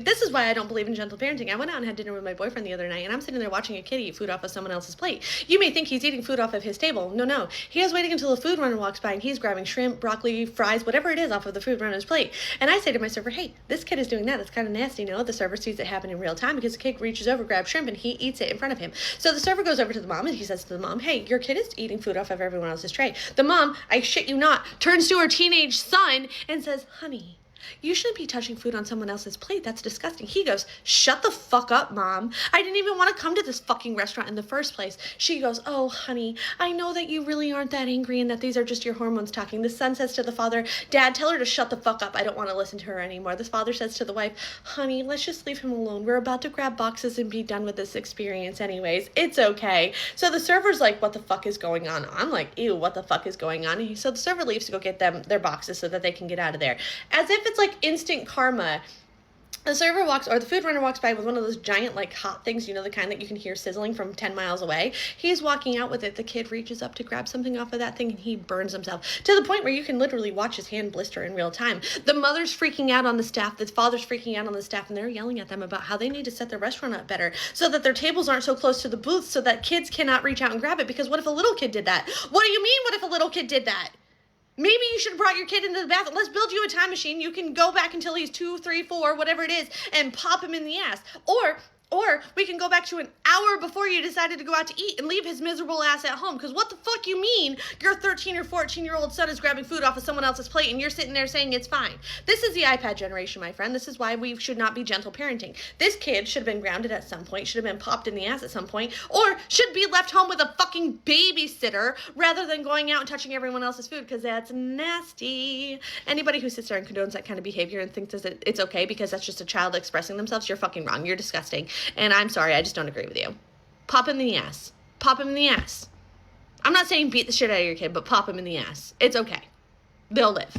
This is why I don't believe in gentle parenting. I went out and had dinner with my boyfriend the other night, and I'm sitting there watching a kid eat food off of someone else's plate. You may think he's eating food off of his table. No. He is waiting until a food runner walks by, and he's grabbing shrimp, broccoli, fries, whatever it is off of the food runner's plate. And I say to my server, hey, this kid is doing that. That's kind of nasty. No, the server sees it happen in real time because the kid reaches over, grabs shrimp, and he eats it in front of him. So the server goes over to the mom, and he says to the mom, hey, your kid is eating food off of everyone else's tray. The mom, I shit you not, turns to her teenage son and says, honey, you shouldn't be touching food on someone else's plate. That's disgusting. He goes, shut the fuck up, mom. I didn't even want to come to this fucking restaurant in the first place. She goes, oh, honey, I know that you really aren't that angry and that these are just your hormones talking. The son says to the father, Dad, tell her to shut the fuck up. I don't want to listen to her anymore. The father says to the wife, honey, let's just leave him alone. We're about to grab boxes and be done with this experience anyways. It's okay. So the server's like, what the fuck is going on? I'm like, ew, what the fuck is going on? So the server leaves to go get them their boxes so that they can get out of there. As if it's like instant karma. The server walks, or the food runner walks by with one of those giant, like, hot things, you know, the kind that you can hear sizzling from 10 miles away. He's walking out with it. The kid reaches up to grab something off of that thing, and he burns himself to the point where you can literally watch his hand blister in real time. The mother's freaking out on the staff. The father's freaking out on the staff, and they're yelling at them about how they need to set their restaurant up better so that their tables aren't so close to the booths so that kids cannot reach out and grab it. Because what if a little kid did that? What do you mean, what if a little kid did that? Maybe you should have brought your kid into the bathroom. Let's build you a time machine. You can go back until he's 2, 3, 4, whatever it is, and pop him in the ass. Or we can go back to an hour before you decided to go out to eat and leave his miserable ass at home. Because what the fuck you mean your 13 or 14-year-old son is grabbing food off of someone else's plate and you're sitting there saying it's fine? This is the iPad generation, my friend. This is why we should not be gentle parenting. This kid should have been grounded at some point, should have been popped in the ass at some point, or should be left home with a fucking babysitter rather than going out and touching everyone else's food, because that's nasty. Anybody who sits there and condones that kind of behavior and thinks that it's okay because that's just a child expressing themselves, you're fucking wrong. You're disgusting. And I'm sorry, I just don't agree with you. Pop him in the ass. Pop him in the ass. I'm not saying beat the shit out of your kid, but pop him in the ass. It's okay. They'll live.